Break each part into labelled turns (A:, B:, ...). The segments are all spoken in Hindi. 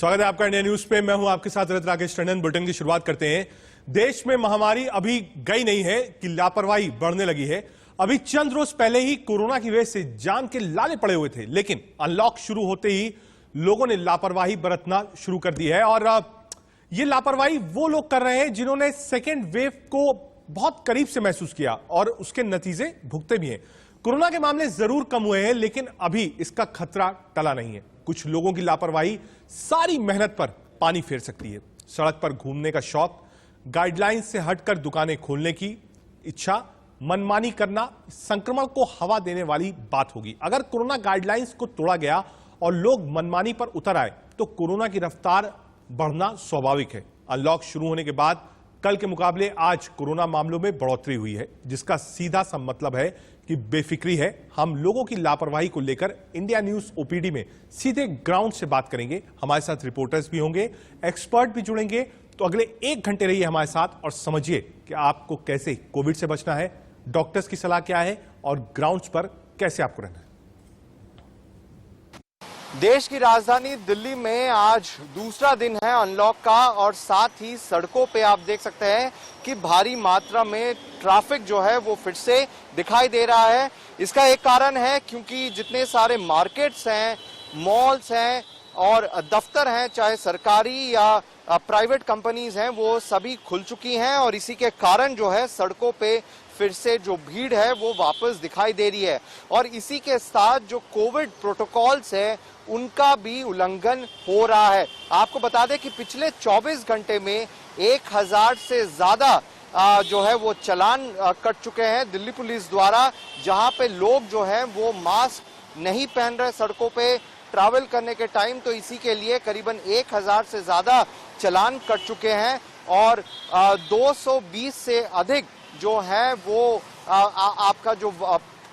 A: स्वागत है आपका इंडिया न्यूज पे। मैं हूं आपके साथ रत राकेश टंडन। बुलेटिन की शुरुआत करते हैं। देश में महामारी अभी गई नहीं है कि लापरवाही बढ़ने लगी है। अभी चंद रोज पहले ही कोरोना की वजह से जान के लाले पड़े हुए थे, लेकिन अनलॉक शुरू होते ही लोगों ने लापरवाही बरतना शुरू कर दी है। और ये लापरवाही वो लोग कर रहे हैं जिन्होंने सेकेंड वेव को बहुत करीब से महसूस किया और उसके नतीजे भुगते भी हैं। कोरोना के मामले जरूर कम हुए हैं, लेकिन अभी इसका खतरा टला नहीं है। कुछ लोगों की लापरवाही सारी मेहनत पर पानी फेर सकती है। सड़क पर घूमने का शौक, गाइडलाइन से हटकर दुकानें खोलने की इच्छा, मनमानी करना संक्रमण को हवा देने वाली बात होगी। अगर कोरोना गाइडलाइंस को तोड़ा गया और लोग मनमानी पर उतर आए तो कोरोना की रफ्तार बढ़ना स्वाभाविक है। अनलॉक शुरू होने के बाद कल के मुकाबले आज कोरोना मामलों में बढ़ोतरी हुई है, जिसका सीधा सा मतलब है कि बेफिक्री है। हम लोगों की लापरवाही को लेकर इंडिया न्यूज ओपीडी में सीधे ग्राउंड से बात करेंगे। हमारे साथ रिपोर्टर्स भी होंगे, एक्सपर्ट भी जुड़ेंगे। तो अगले 1 घंटे रहिए हमारे साथ और समझिए कि आपको कैसे कोविड से बचना है, डॉक्टर्स की सलाह क्या है और ग्राउंड्स पर कैसे आपको रहना है।
B: देश की राजधानी दिल्ली में आज दूसरा दिन है अनलॉक का और साथ ही सड़कों पे आप देख सकते हैं कि भारी मात्रा में ट्रैफिक जो है वो फिर से दिखाई दे रहा है। इसका एक कारण है क्योंकि जितने सारे मार्केट्स हैं, मॉल्स हैं और दफ्तर हैं, चाहे सरकारी या प्राइवेट कंपनीज हैं, वो सभी खुल चुकी हैं और इसी के कारण जो है सड़कों पे फिर से जो भीड़ है वो वापस दिखाई दे रही है। और इसी के साथ जो कोविड प्रोटोकॉल्स है उनका भी उल्लंघन हो रहा है। आपको बता दें कि पिछले 24 घंटे में 1000 से ज्यादा जो है वो चालान कट चुके हैं दिल्ली पुलिस द्वारा, जहां पे लोग जो हैं वो मास्क नहीं पहन रहे सड़कों पे ट्रैवल करने के टाइम। तो इसी के लिए करीबन 1000 से ज्यादा चालान कट चुके हैं और 220 से अधिक जो है वो आपका जो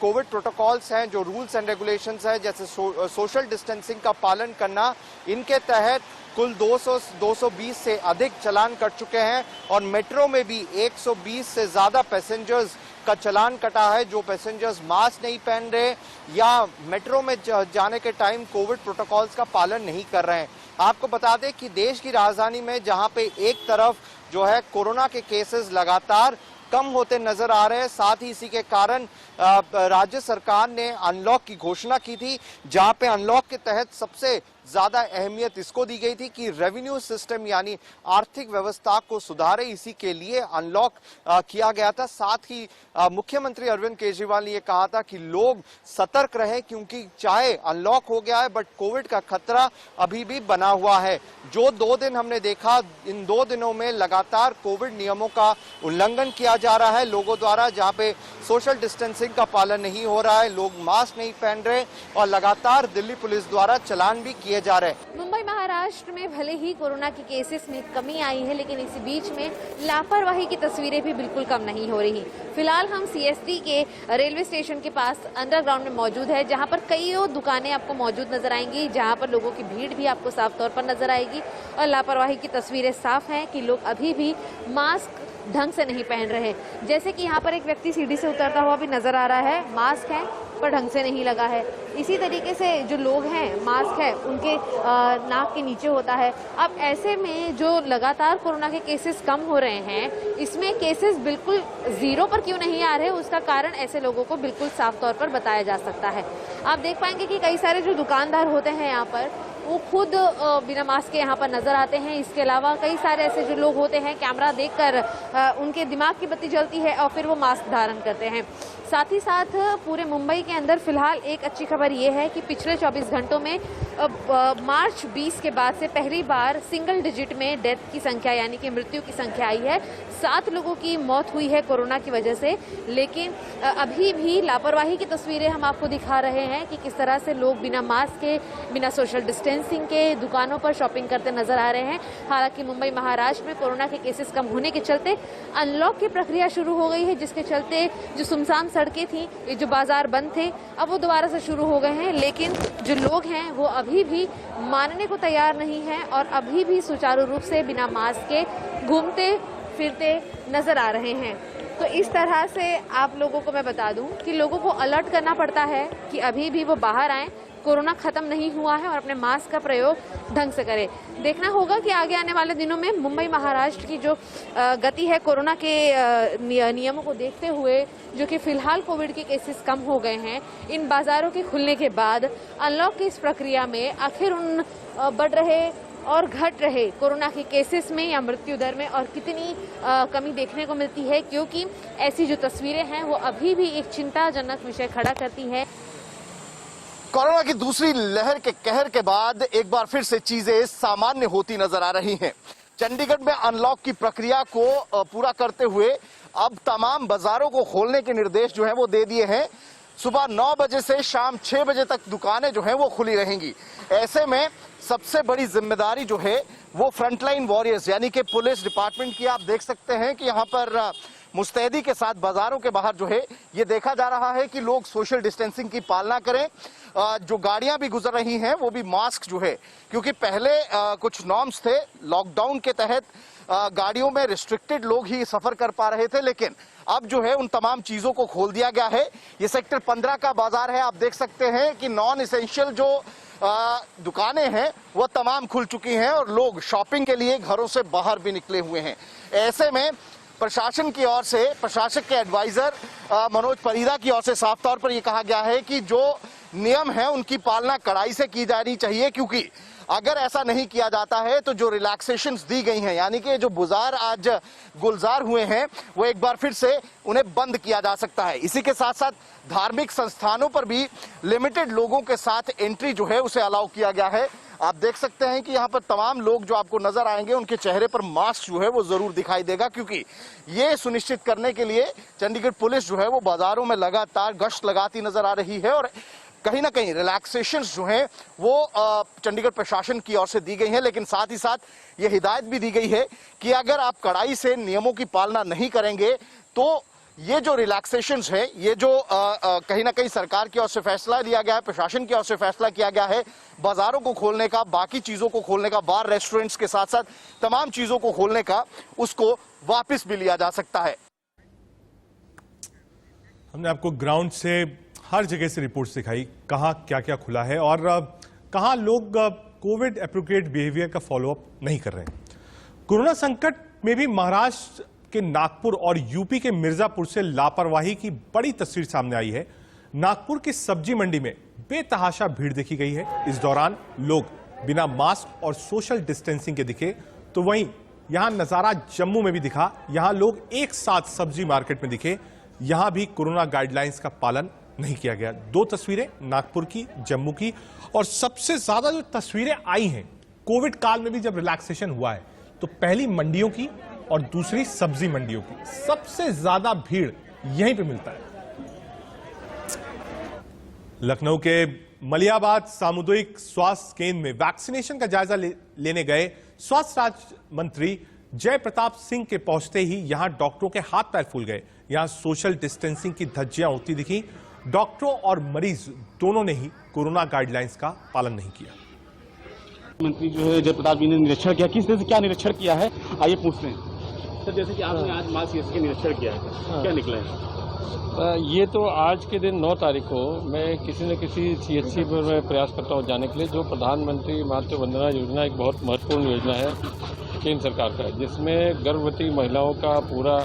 B: कोविड प्रोटोकॉल्स हैं, जो रूल्स एंड रेगुलेशंस हैं, जैसे सोशल डिस्टेंसिंग का पालन करना, इनके तहत कुल 220 से अधिक चालान कट चुके हैं। और मेट्रो में भी 120 से ज्यादा पैसेंजर्स का चालान कटा है जो पैसेंजर्स मास्क नहीं पहन रहे या मेट्रो में जाने के टाइम कोविड प्रोटोकॉल्स का पालन नहीं कर रहे हैं। आपको बता दें कि देश की राजधानी में जहां पे एक तरफ जो है कोरोना के केसेस लगातार कम होते नजर आ रहे हैं, साथ ही इसी के कारण राज्य सरकार ने अनलॉक की घोषणा की थी, जहां पे अनलॉक के तहत सबसे ज्यादा अहमियत इसको दी गई थी कि रेवेन्यू सिस्टम यानी आर्थिक व्यवस्था को सुधारे। इसी के लिए अनलॉक किया गया था। साथ ही मुख्यमंत्री अरविंद केजरीवाल ने यह कहा था कि लोग सतर्क रहें, क्योंकि चाहे अनलॉक हो गया है बट कोविड का खतरा अभी भी बना हुआ है। जो 2 दिन हमने देखा, इन 2 दिनों में लगातार कोविड नियमों का उल्लंघन किया जा रहा है लोगों द्वारा, जहां पे सोशल डिस्टेंसिंग का पालन नहीं हो रहा है, लोग मास्क नहीं पहन रहे और लगातार दिल्ली पुलिस द्वारा चालान भी किए जा रहे हैं।
C: मुंबई महाराष्ट्र में भले ही कोरोना के केसेस में कमी आई है, लेकिन इसी बीच में लापरवाही की तस्वीरें भी बिल्कुल कम नहीं हो रही। फिलहाल हम सीएसटी के रेलवे स्टेशन के पास अंडरग्राउंड में मौजूद है, जहां पर कई दुकानें आपको मौजूद नजर आएंगी, जहां पर लोगों की भीड़ भी आपको साफ तौर पर नजर आएगी और लापरवाही की तस्वीरें साफ हैं कि लोग अभी भी मास्क ढंग से नहीं पहन रहे। जैसे कि यहाँ पर एक व्यक्ति सीढ़ी से उतरता हुआ भी नजर आ रहा है, मास्क है पर ढंग से नहीं लगा है। इसी तरीके से जो लोग हैं, मास्क है उनके नाक के नीचे होता है। अब ऐसे में जो लगातार कोरोना के केसेस कम हो रहे हैं, इसमें केसेस बिल्कुल जीरो पर क्यों नहीं आ रहे, उसका कारण ऐसे लोगों को बिल्कुल साफ तौर पर बताया जा सकता है। आप देख पाएंगे कि कई सारे जो दुकानदार होते हैं यहाँ पर, वो खुद बिना मास्क के यहाँ पर नजर आते हैं। इसके अलावा कई सारे ऐसे जो लोग होते हैं, कैमरा देखकर उनके दिमाग की बत्ती जलती है और फिर वो मास्क धारण करते हैं। साथ ही साथ पूरे मुंबई के अंदर फिलहाल एक अच्छी खबर ये है कि पिछले 24 घंटों में मार्च 20 के बाद से पहली बार सिंगल डिजिट में डेथ की संख्या यानी कि मृत्यु की संख्या आई है। 7 लोगों की मौत हुई है कोरोना की वजह से, लेकिन अभी भी लापरवाही की तस्वीरें हम आपको दिखा रहे हैं कि किस तरह से लोग बिना मास्क के, बिना सोशल डिस्टेंसिंग के दुकानों पर शॉपिंग करते नजर आ रहे हैं। हालांकि मुंबई महाराष्ट्र में कोरोना के केसेस कम होने के चलते अनलॉक की प्रक्रिया शुरू हो गई है, जिसके चलते जो सुनसान सड़कें थी, जो बाजार बंद थे, अब वो दोबारा से शुरू हो गए हैं। लेकिन जो लोग हैं वो अभी भी मानने को तैयार नहीं हैं और अभी भी सुचारू रूप से बिना मास्क के घूमते फिरते नजर आ रहे हैं। तो इस तरह से आप लोगों को मैं बता दूं कि लोगों को अलर्ट करना पड़ता है कि अभी भी वो बाहर आएं, कोरोना खत्म नहीं हुआ है और अपने मास्क का प्रयोग ढंग से करें। देखना होगा कि आगे आने वाले दिनों में मुंबई महाराष्ट्र की जो गति है कोरोना के नियमों को देखते हुए, जो कि फिलहाल कोविड के केसेस कम हो गए हैं, इन बाजारों के खुलने के बाद अनलॉक की इस प्रक्रिया में आखिर उन बढ़ रहे और घट रहे कोरोना के केसेस में या मृत्यु दर में और कितनी कमी देखने को मिलती है, क्योंकि ऐसी जो तस्वीरें हैं वो अभी भी एक चिंताजनक विषय खड़ा करती है।
B: कोरोना की दूसरी लहर के कहर के बाद एक बार फिर से चीजें सामान्य होती नजर आ रही हैं। चंडीगढ़ में अनलॉक की प्रक्रिया को पूरा करते हुए अब तमाम बाजारों को खोलने के निर्देश जो हैं वो दे दिए हैं। सुबह 9 बजे से शाम 6 बजे तक दुकानें जो हैं वो खुली रहेंगी। ऐसे में सबसे बड़ी जिम्मेदारी जो है वो फ्रंटलाइन वॉरियर्स यानी कि पुलिस डिपार्टमेंट की। आप देख सकते हैं कि यहाँ पर मुस्तैदी के साथ बाजारों के बाहर जो है ये देखा जा रहा है कि लोग सोशल डिस्टेंसिंग की पालना करें। जो गाड़ियां भी गुजर रही हैं वो भी मास्क जो है, क्योंकि पहले कुछ नॉर्म्स थे, लॉकडाउन के तहत गाड़ियों में रिस्ट्रिक्टेड लोग ही सफर कर पा रहे थे, लेकिन अब जो है उन तमाम चीजों को खोल दिया गया है। ये सेक्टर 15 का बाजार है। आप देख सकते हैं कि नॉन एसेंशियल जो दुकानें हैं वो तमाम खुल चुकी हैं और लोग शॉपिंग के लिए घरों से बाहर भी निकले हुए हैं। ऐसे में प्रशासन की ओर से, प्रशासक के एडवाइजर मनोज परीदा की ओर से साफ तौर पर यह कहा गया है कि जो नियम है उनकी पालना कड़ाई से की जानी चाहिए, क्योंकि अगर ऐसा नहीं किया जाता है तो जो रिलैक्सेशंस दी गई हैं, यानी कि जो बाजार आज गुलजार हुए हैं, वो एक बार फिर से उन्हें बंद किया जा सकता है। इसी के साथ साथ धार्मिक संस्थानों पर भी लिमिटेड लोगों के साथ एंट्री जो है उसे अलाउ किया गया है। आप देख सकते हैं कि यहाँ पर तमाम लोग जो आपको नजर आएंगे उनके चेहरे पर मास्क जो है वो जरूर दिखाई देगा, क्योंकि ये सुनिश्चित करने के लिए चंडीगढ़ पुलिस जो है वो बाजारों में लगातार गश्त लगाती नजर आ रही है और कहीं ना कहीं रिलैक्सेशंस जो हैं वो चंडीगढ़ प्रशासन की ओर से दी गई हैं। लेकिन साथ ही साथ ये हिदायत भी दी गई है कि अगर आप कड़ाई से नियमों की पालना नहीं करेंगे तो ये जो रिलैक्सेशंस है, ये जो कहीं ना कहीं सरकार की ओर से फैसला लिया गया है, प्रशासन की ओर से फैसला किया गया है बाजारों को खोलने का, बाकी चीजों को खोलने का, बार रेस्टोरेंट्स के साथ साथ तमाम चीजों को खोलने का, उसको वापस भी लिया जा सकता है।
A: हमने आपको ग्राउंड से हर जगह से रिपोर्ट्स दिखाई, कहां क्या क्या खुला है और कहां लोग कोविड एप्रोप्रिएट बिहेवियर का फॉलोअप नहीं कर रहे हैं। कोरोना संकट में भी महाराष्ट्र के नागपुर और यूपी के मिर्जापुर से लापरवाही की बड़ी तस्वीर सामने आई है। नागपुर की सब्जी मंडी में बेतहाशा भीड़ देखी गई है। इस दौरान लोग बिना मास्क और सोशल डिस्टेंसिंग के दिखे, तो वहीं यहां नजारा जम्मू में भी दिखा। यहां लोग एक साथ सब्जी मार्केट में दिखे, यहां भी कोरोना गाइडलाइंस का पालन नहीं किया गया। दो तस्वीरें नागपुर की, जम्मू की, और सबसे ज्यादा जो तस्वीरें आई हैं कोविड काल में भी जब रिलैक्सेशन हुआ है, तो पहली मंडियों की और दूसरी सब्जी मंडियों की। सबसे ज्यादा भीड़ यहीं पे मिलता है। लखनऊ के मलियाबाद सामुदायिक स्वास्थ्य केंद्र में वैक्सीनेशन का जायजा लेने गए स्वास्थ्य राज्य मंत्री जय प्रताप सिंह के पहुंचते ही यहां डॉक्टरों के हाथ पैर फूल गए। यहां सोशल डिस्टेंसिंग की धज्जियां उड़ती दिखी। डॉक्टरों और मरीज दोनों ने ही कोरोना गाइडलाइंस का पालन नहीं किया।
D: मंत्री जो है जय प्रताप जी ने निरीक्षण किया, किस तरह से क्या निरीक्षण किया है, आइए पूछते हैं। सर, जैसे कि आपने आज माल सीएससी का निरीक्षण किया है, क्या निकला है?
E: ये तो आज के दिन 9 तारीख को मैं किसी न किसी सीएचसी पर मैं प्रयास करता हूँ जाने के लिए। जो प्रधानमंत्री मातृ वंदना योजना एक बहुत महत्वपूर्ण योजना है केंद्र सरकार का, जिसमें गर्भवती महिलाओं का पूरा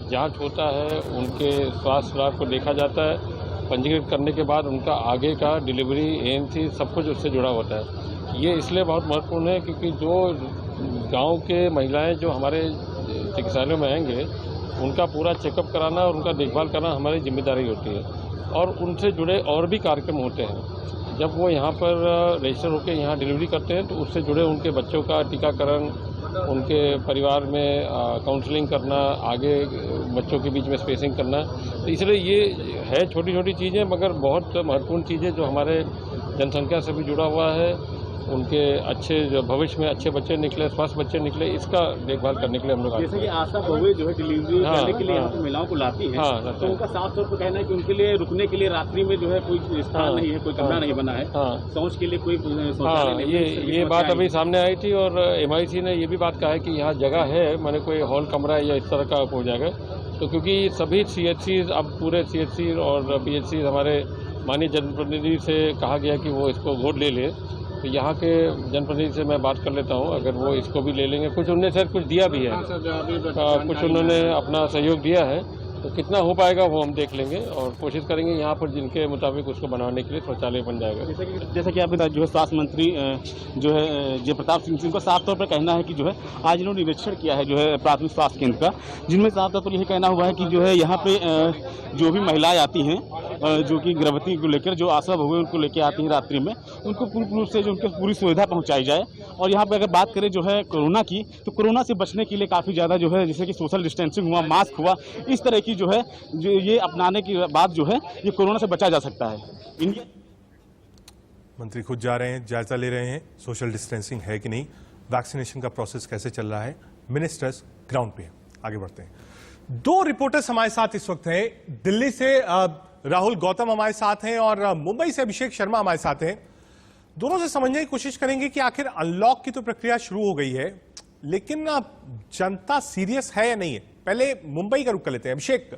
E: जांच होता है, उनके स्वास्थ्य लाभ को देखा जाता है, पंजीकृत करने के बाद उनका आगे का डिलीवरी, एएनसी सब कुछ उससे जुड़ा होता है। ये इसलिए बहुत महत्वपूर्ण है क्योंकि जो गांव के महिलाएं जो हमारे चिकित्सालयों में आएंगे उनका पूरा चेकअप कराना और उनका देखभाल करना हमारी जिम्मेदारी होती है, और उनसे जुड़े और भी कार्यक्रम होते हैं। जब वो यहाँ पर रजिस्टर होकर यहाँ डिलीवरी करते हैं तो उससे जुड़े उनके बच्चों का टीकाकरण, उनके परिवार में काउंसलिंग करना, आगे बच्चों के बीच में स्पेसिंग करना। तो इसलिए ये है छोटी छोटी चीज़ें मगर बहुत महत्वपूर्ण चीज़ें जो हमारे जनसंख्या से भी जुड़ा हुआ है। उनके अच्छे जो भविष्य में अच्छे बच्चे निकले, स्वस्थ बच्चे निकले, इसका देखभाल करने के लिए हम लोग
D: जैसे कि आशा बहुएं जो है डिलीवरी करने के लिए यहाँ पे महिलाओं को लाती हैं, तो उनका साफ तौर पर कहना है कि उनके लिए रुकने के लिए रात्रि में जो है कोई स्थान नहीं है, कोई कमरा नहीं बना है, शौच के लिए कोई शौचालय नहीं है।
E: ये बात अभी सामने आई थी और MIC ने ये भी बात कहा है कि यहाँ जगह है, मैंने कोई हॉल कमरा या इस तरह का हो जाएगा। तो क्योंकि सभी CHCs अब पूरे CHC और PHC हमारे माननीय जनप्रतिनिधि से कहा गया कि वो इसको गोद ले ले, तो यहाँ के जनप्रतिनिधि से मैं बात कर लेता हूँ, अगर वो इसको भी ले लेंगे। कुछ उनने सर कुछ दिया भी है, कुछ उन्होंने अपना सहयोग दिया है, तो कितना हो पाएगा वो हम देख लेंगे और कोशिश करेंगे यहाँ पर जिनके मुताबिक उसको बनाने के लिए शौचालय बन जाएगा।
D: जैसा कि आपने जो है स्वास्थ्य मंत्री जो है जयप्रताप सिंह का साफ तौर पर कहना है कि जो है आज इन्होंने निरीक्षण किया है जो है प्राथमिक स्वास्थ्य केंद्र का, जिनमें साफ तौर पर यही कहना हुआ है कि जो है यहाँ पे जो भी महिलाएं आती हैं जो कि गर्भवती को लेकर जो आशा बहुएं उनको लेकर आती हैं रात्रि में, उनको पूर्ण रूप से जो उनको पूरी सुविधा पहुँचाई जाए। और यहाँ पर अगर बात करें जो है कोरोना की, तो कोरोना से बचने के लिए काफ़ी ज़्यादा जो है जैसे कि सोशल डिस्टेंसिंग हुआ, मास्क हुआ, इस तरह की जो है जो ये अपनाने के बाद जो है ये कोरोना से बचा जा सकता है।
A: मंत्री खुद जा रहे हैं, जायजा ले रहे हैं, सोशल डिस्टेंसिंग है कि नहीं, वैक्सीनेशन का प्रोसेस कैसे चल रहा है, मिनिस्टर्स ग्राउंड पे हैं। आगे बढ़ते हैं। दो रिपोर्टर्स हमारे साथ इस वक्त हैं। दिल्ली से राहुल गौतम हमारे साथ हैं और मुंबई से अभिषेक शर्मा हमारे साथ हैं। दोनों से समझने की कोशिश करेंगे कि आखिर अनलॉक की तो प्रक्रिया शुरू हो गई है, लेकिन जनता सीरियस है या नहीं है। पहले मुंबई का रुख कर लेते हैं। अभिषेक,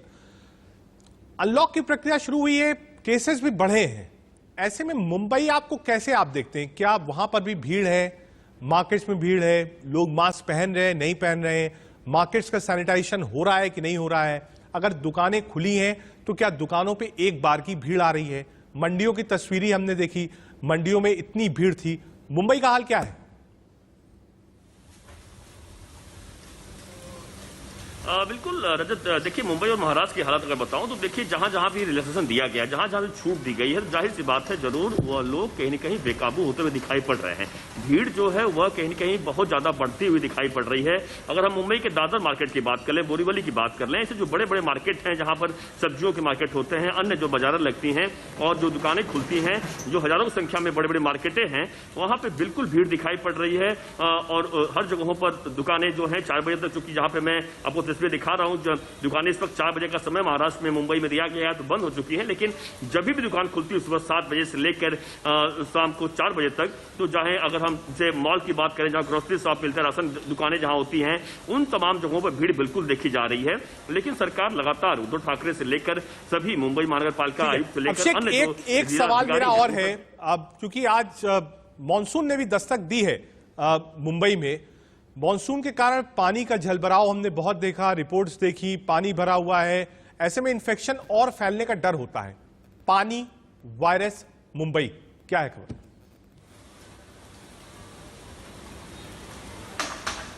A: अनलॉक की प्रक्रिया शुरू हुई है, केसेस भी बढ़े हैं, ऐसे में मुंबई आपको कैसे आप देखते हैं? क्या वहां पर भी भीड़ है, मार्केट्स में भीड़ है, लोग मास्क पहन रहे हैं, नहीं पहन रहे हैं, मार्केट्स का सैनिटाइजेशन हो रहा है कि नहीं हो रहा है? अगर दुकानें खुली हैं तो क्या दुकानों पे एक बार की भीड़ आ रही है? मंडियों की तस्वीरें हमने देखी, मंडियों में इतनी भीड़ थी। मुंबई का हाल क्या है?
F: बिल्कुल रजत, देखिए मुंबई और महाराष्ट्र की हालत अगर बताऊं तो देखिए जहां जहां भी रिलैक्सेशन दिया गया, जहां जहां भी छूट दी गई है, तो जाहिर सी बात है जरूर वह लोग कहीं न कहीं बेकाबू होते हुए दिखाई पड़ रहे हैं। भीड़ जो है वह कहीं न कहीं बहुत ज्यादा बढ़ती हुई दिखाई पड़ रही है। अगर हम मुंबई के दादर मार्केट की बात कर लें, बोरीवली की बात कर लें, ऐसे जो बड़े बड़े मार्केट हैं जहां पर सब्जियों के मार्केट होते हैं, अन्य जो बाजार लगती हैं और जो दुकानें खुलती हैं, जो हजारों की संख्या में बड़े बड़े मार्केटें हैं, वहां पर बिल्कुल भीड़ दिखाई पड़ रही है। और हर जगहों पर दुकानें जो है 4 बजे तक, चूंकि जहां पर मैं आपको तस्वीर दिखा रहा हूं, दुकानें इस वक्त 4 बजे का समय महाराष्ट्र में, मुंबई में दिया गया है तो बंद हो चुकी है, लेकिन जब भी दुकान खुलती है सुबह 7 बजे से लेकर शाम को 4 बजे तक, तो चाहे अगर हम जैसे मॉल की बात करें, जहां ग्रोसरी शॉप मिलते हैं, राशन दुकानें जहां होती हैं, उन तमाम जगहों पर भीड़ बिल्कुल देखी जा रही है। लेकिन सरकार लगातार उद्धव ठाकरे से लेकर सभी मुंबई महानगर पालिका आयुक्त से लेकर अन्य
A: एक सवाल मेरा और है, अब क्योंकि आज मानसून ने भी दस्तक दी है मुंबई में, मॉनसून के कारण पानी का जलभराव हमने बहुत देखा, रिपोर्ट्स देखी, पानी भरा हुआ है, ऐसे में इन्फेक्शन और फैलने का डर होता है। पानी, वायरस, मुंबई, क्या है खबर?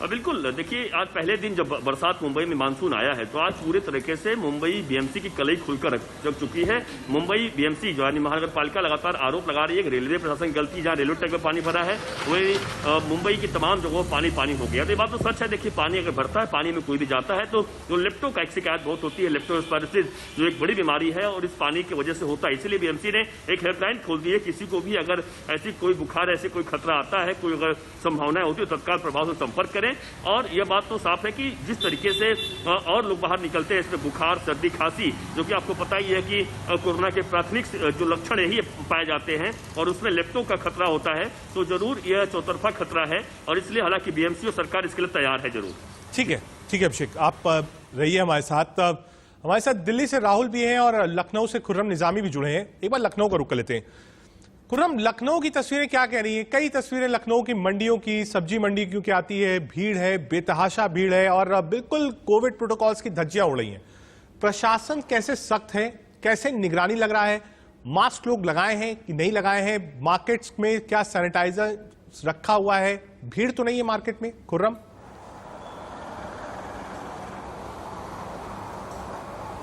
F: बिल्कुल, देखिए आज पहले दिन जब बरसात मुंबई में मानसून आया है, तो आज पूरे तरीके से मुंबई बीएमसी की कलई खुलकर रख चुकी है। मुंबई बीएमसी जो है महानगर पालिका लगातार आरोप लगा रही है कि रेलवे प्रशासन की गलती, जहां रेलवे ट्रैक में पानी भरा है वही मुंबई की तमाम जगहों पानी पानी हो गया। तो ये बात तो सच है। देखिए पानी अगर भरता है, पानी में कोई भी जाता है, तो जो लेप्टो का शिकायत बहुत होती है, लेप्टोस्पायरोसिस जो एक बड़ी बीमारी है और इस पानी की वजह से होता है। इसीलिए बीएमसी ने एक हेल्पलाइन खोल दी है, किसी को भी अगर ऐसी कोई बुखार, ऐसे कोई खतरा आता है, कोई अगर संभावनाएं होती है, तत्काल प्रभाव से संपर्क करें। और यह बात तो साफ है कि जिस तरीके से और लोग बाहर निकलते हैं, इसमें बुखार, सर्दी, खांसी, जो कि आपको पता ही है कि कोरोना के प्राथमिक जो लक्षण यही पाए जाते हैं और उसमें लेप्टो का खतरा होता है, तो जरूर यह चौतरफा खतरा है और इसलिए हालांकि बीएमसी और सरकार इसके लिए तैयार है जरूर।
A: ठीक है अभिषेक, आप रहिए हमारे साथ। हमारे साथ दिल्ली से राहुल भी हैं और लखनऊ से खुर्रम निजामी भी जुड़े हैं। एक बार लखनऊ का रुख कर लेते हैं। खुर्रम, लखनऊ की तस्वीरें क्या कह रही हैं? कई तस्वीरें लखनऊ की मंडियों की, सब्जी मंडी क्योंकि आती है, भीड़ है, बेतहाशा भीड़ है और बिल्कुल कोविड प्रोटोकॉल्स की धज्जियां उड़ रही हैं। प्रशासन कैसे सख्त है, कैसे निगरानी लग रहा है? मास्क लोग लगाए हैं कि नहीं लगाए हैं? मार्केट्स में क्या सैनिटाइजर रखा हुआ है? भीड़ तो नहीं है मार्केट में? खुर्रम,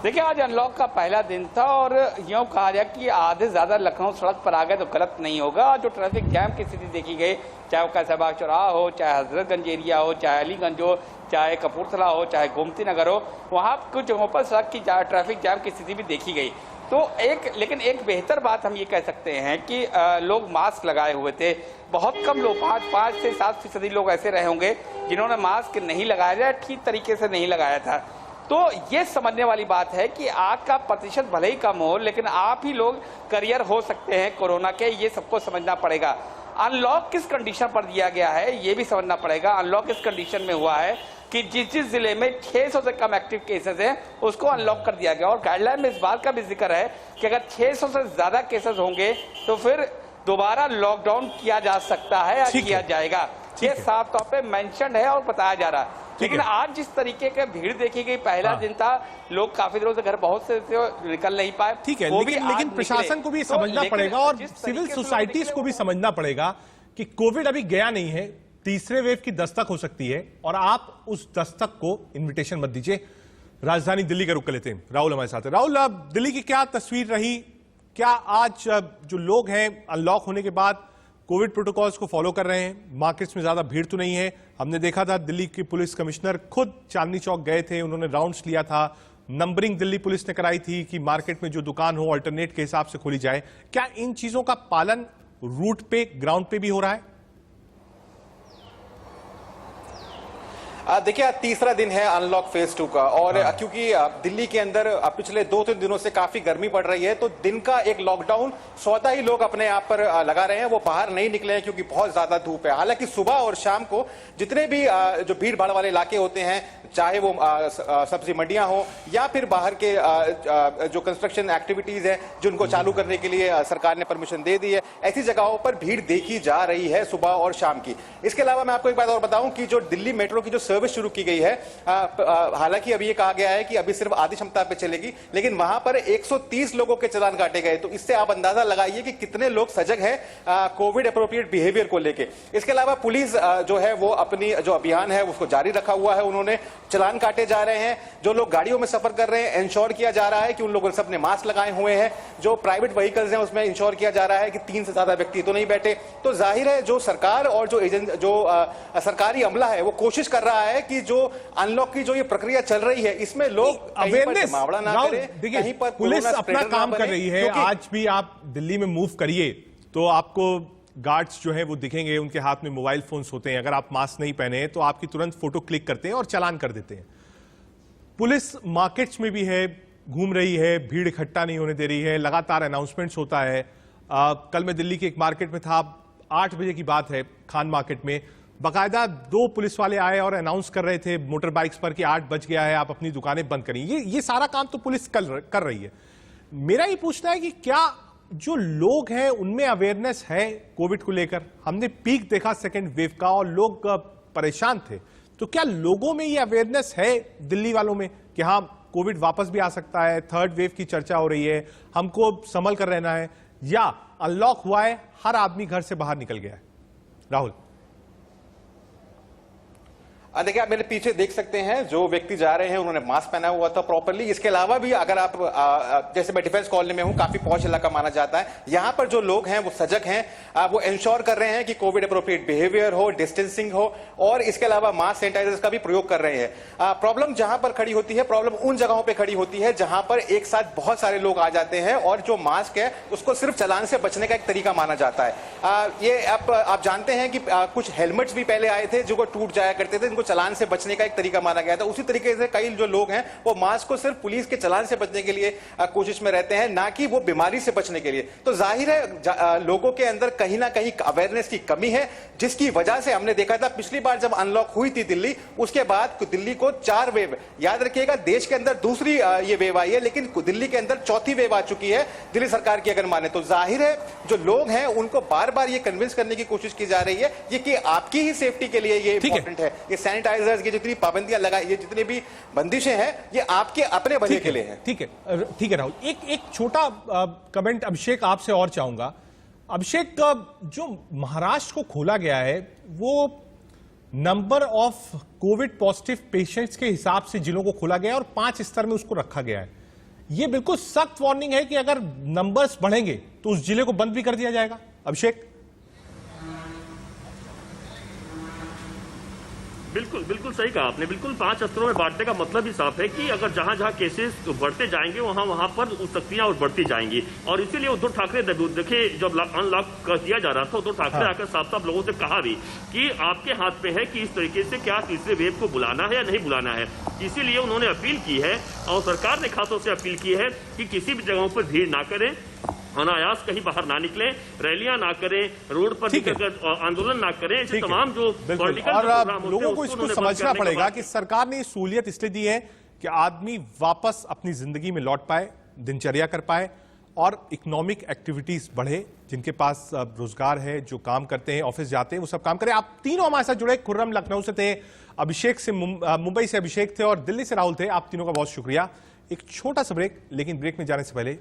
G: देखिए आज अनलॉक का पहला दिन था और यूँ कहा जाए कि आधे ज्यादा लखनऊ सड़क पर आ गए तो गलत नहीं होगा। जो ट्रैफिक जैम की स्थिति देखी गई, चाहे वो कैसाबाग चौराहा हो, चाहे हजरतगंज एरिया हो, चाहे अलीगंज हो, चाहे कपूरथला हो, चाहे गोमती नगर हो, वहाँ कुछ जगहों पर सड़क की ट्रैफिक जैम की स्थिति भी देखी गई। तो लेकिन एक बेहतर बात हम ये कह सकते हैं कि लोग मास्क लगाए हुए थे। बहुत कम लोग, 5 से 7% लोग ऐसे रहे होंगे जिन्होंने मास्क नहीं लगाया था, ठीक तरीके से नहीं लगाया था। तो ये समझने वाली बात है कि आग का प्रतिशत भले ही कम हो, लेकिन आप ही लोग करियर हो सकते हैं कोरोना के, ये सबको समझना पड़ेगा। अनलॉक किस कंडीशन पर दिया गया है ये भी समझना पड़ेगा। अनलॉक इस कंडीशन में हुआ है कि जिस जिस जिले में 600 से कम एक्टिव केसेस हैं उसको अनलॉक कर दिया गया। और गाइडलाइन में इस बात का भी जिक्र है कि अगर 600 से ज्यादा केसेस होंगे तो फिर दोबारा लॉकडाउन किया जा सकता है या किया जाएगा। ये साफ तौर पे मेंशन है और बताया जा रहा है। लेकिन आज जिस तरीके की भीड़ देखी गई, पहला दिन था, लोग काफी दिनों से घर बहुत से निकल नहीं पाए।
A: ठीक है, लेकिन प्रशासन को भी समझना पड़ेगा और सिविल सोसाइटीज को भी समझना पड़ेगा कि कोविड अभी गया नहीं है, तीसरे वेव की दस्तक हो सकती है और आप उस दस्तक को इन्विटेशन मत दीजिए। राजधानी दिल्ली का रुख कर लेते हैं, राहुल हमारे साथ है। राहुल, अब दिल्ली की क्या तस्वीर रही? क्या आज जो लोग हैं अनलॉक होने के बाद कोविड प्रोटोकॉल्स को फॉलो कर रहे हैं? मार्केट्स में ज्यादा भीड़ तो नहीं है। हमने देखा था दिल्ली के पुलिस कमिश्नर खुद चांदनी चौक गए थे, उन्होंने राउंड्स लिया था, नंबरिंग दिल्ली पुलिस ने कराई थी कि मार्केट में जो दुकान हो अल्टरनेट के हिसाब से खोली जाए। क्या इन चीजों का पालन रूट पे, ग्राउंड पे भी हो रहा है?
H: देखिए, तीसरा दिन है अनलॉक फेज 2 का और क्योंकि दिल्ली के अंदर पिछले 2-3 दिनों से काफी गर्मी पड़ रही है तो दिन का एक लॉकडाउन स्वतः ही लोग अपने आप पर लगा रहे हैं। वो बाहर नहीं निकले हैं क्योंकि बहुत ज्यादा धूप है। हालांकि सुबह और शाम को जितने भी जो भीड़ भाड़ वाले इलाके होते हैं, चाहे वो सब्जी मंडियां हो या फिर बाहर के जो कंस्ट्रक्शन एक्टिविटीज है जिनको चालू करने के लिए सरकार ने परमिशन दे दी है, ऐसी जगहों पर भीड़ देखी जा रही है सुबह और शाम की। इसके अलावा मैं आपको एक बात और बताऊं कि जो दिल्ली मेट्रो की जो सर्विस शुरू की गई है, हालांकि अभी ये कहा गया है कि अभी सिर्फ आधी क्षमता पे चलेगी, लेकिन वहां पर 130 लोगों के चालान काटे गए। तो इससे आप अंदाजा लगाइए कि कितने लोग सजग हैं कोविड अप्रोप्रिएट बिहेवियर को लेके। इसके अलावा पुलिस जो है वो अपनी जो अभियान है उसको जारी रखा हुआ है। उन्होंने चालान काटे जा रहे हैं। जो लोग गाड़ियों में सफर कर रहे हैं, इंश्योर किया जा रहा है कि उन लोगों ने सबने मास्क लगाए हुए हैं। जो प्राइवेट व्हीकल्स हैं उसमें इंश्योर किया जा रहा है कि 3 से ज्यादा व्यक्ति तो नहीं बैठे। तो जाहिर है जो सरकार और जो सरकारी अमला है वो कोशिश कर रहा है कि जो अनलॉक की जो ये प्रक्रिया चल रही है इसमें लोग
A: अवेयरनेस
H: मावड़ा ना करें।
A: देखिए, पुलिस अपना काम कर रही है। आज भी आप दिल्ली में मूव करिए तो आपको गार्ड्स जो है वो दिखेंगे, उनके हाथ में मोबाइल फोन्स होते हैं। अगर आप मास्क नहीं पहने हैं तो आपकी तुरंत फोटो क्लिक करते हैं और चालान कर देते हैं। पुलिस मार्केट्स में भी है, घूम रही है, भीड़ इकट्ठा नहीं होने दे रही है, लगातार अनाउंसमेंट्स होता है। कल मैं दिल्ली के एक मार्केट में था, 8 बजे की बात है, खान मार्केट में बाकायदा 2 पुलिस वाले आए और अनाउंस कर रहे थे मोटर बाइक्स पर कि 8 बज गया है, आप अपनी दुकानें बंद करिए। ये सारा काम तो पुलिस कर रही है। मेरा ये पूछना है कि क्या जो लोग हैं उनमें अवेयरनेस है कोविड को लेकर? हमने पीक देखा सेकेंड वेव का और लोग परेशान थे, तो क्या लोगों में ये अवेयरनेस है दिल्ली वालों में कि हाँ कोविड वापस भी आ सकता है, थर्ड वेव की चर्चा हो रही है, हमको संभल कर रहना है, या अनलॉक हुआ है, हर आदमी घर से बाहर निकल गया है? राहुल,
H: देखिए, आप मेरे पीछे देख सकते हैं जो व्यक्ति जा रहे हैं उन्होंने मास्क पहना हुआ था प्रॉपर्ली। इसके अलावा भी अगर आप जैसे मैं डिफेंस कॉलोनी में हूं, काफी पॉश इलाका माना जाता है, यहां पर जो लोग हैं वो सजग हैं, वो इंश्योर कर रहे हैं कि कोविड अप्रोप्रिएट बिहेवियर हो, डिस्टेंसिंग हो और इसके अलावा मास्क सैनिटाइजर्स का भी प्रयोग कर रहे हैं। प्रॉब्लम जहां पर खड़ी होती है, प्रॉब्लम उन जगहों पर खड़ी होती है जहां पर एक साथ बहुत सारे लोग आ जाते हैं और जो मास्क है उसको सिर्फ चालान से बचने का एक तरीका माना जाता है। ये आप जानते हैं कि कुछ हेलमेट्स भी पहले आए थे जो टूट जाया करते थे, चालान से बचने का एक तरीका माना गया था। उसी तरीके से कई जो लोग हैं वो मास्क को सिर्फ पुलिस के चालान से बचने के लिए कोशिश में रहते हैं, ना कि वो बीमारी से बचने के लिए। तो जाहिर है लोगों के अंदर कहीं ना कहीं अवेयरनेस की कमी है, जिसकी वजह से हमने देखा था पिछली बार जब अनलॉक हुई थी दिल्ली, उसके बाद दिल्ली को 4 वेव, याद रखिएगा देश के अंदर दूसरी ये वेव आई है, लेकिन दिल्ली के अंदर चौथी वेव आ चुकी है दिल्ली सरकार की अगर माने तो। जाहिर है जो लोग हैं उनको बार बार ये कन्विंस करने की कोशिश की जा रही है ये कि आपकी ही सेफ्टी के लिए ये इंपॉर्टेंट है। ये सैनिटाइजर, ये जितनी पाबंदियां लगाई, ये जितनी भी बंदिशें हैं, ये आपके अपने भले के लिए हैं।
A: ठीक है राहुल, एक छोटा कमेंट अभिषेक आपसे और चाहूंगा। अभिषेक, जो महाराष्ट्र को खोला गया है वो number of Covid positive patients के हिसाब से जिलों को खोला गया है और 5 स्तर में उसको रखा गया है। ये बिल्कुल सख्त वार्निंग है कि अगर नंबर्स बढ़ेंगे तो उस जिले को बंद भी कर दिया जाएगा। अभिषेक,
F: बिल्कुल सही कहा आपने। बिल्कुल 5 स्तरों में बांटने का मतलब ही साफ है कि अगर जहां जहां केसेस बढ़ते जाएंगे वहां पर सख्तियां और बढ़ती जाएंगी। और इसीलिए उद्धव ठाकरे, देखिए जब अनलॉक कर दिया जा रहा था, उद्धव ठाकरे आकर साफ लोगों से कहा भी कि आपके हाथ पे है कि इस तरीके से क्या तीसरे वेव को बुलाना है या नहीं बुलाना है। इसीलिए उन्होंने अपील की है और सरकार ने खासतौर से अपील की है कि किसी भी जगहों पर भीड़ ना करें, अनायास कहीं बाहर ना निकले, रैलियां ना करें, रोड पर निकलकर आंदोलन ना करें। ऐसे तमाम जो पॉलिटिकल
A: और लोगों को इसको समझना पड़ेगा कि सरकार ने सहूलियत इसलिए दी है कि आदमी वापस अपनी जिंदगी में लौट पाए, दिनचर्या कर पाए और इकोनॉमिक एक्टिविटीज बढ़े। जिनके पास रोजगार है, जो काम करते हैं, ऑफिस जाते हैं, वो सब काम करें। आप तीनों हमारे साथ जुड़े, खुर्रम लखनऊ से थे, अभिषेक से मुंबई से अभिषेक थे और दिल्ली से राहुल थे। आप तीनों का बहुत शुक्रिया। एक छोटा सा ब्रेक, लेकिन ब्रेक में जाने से पहले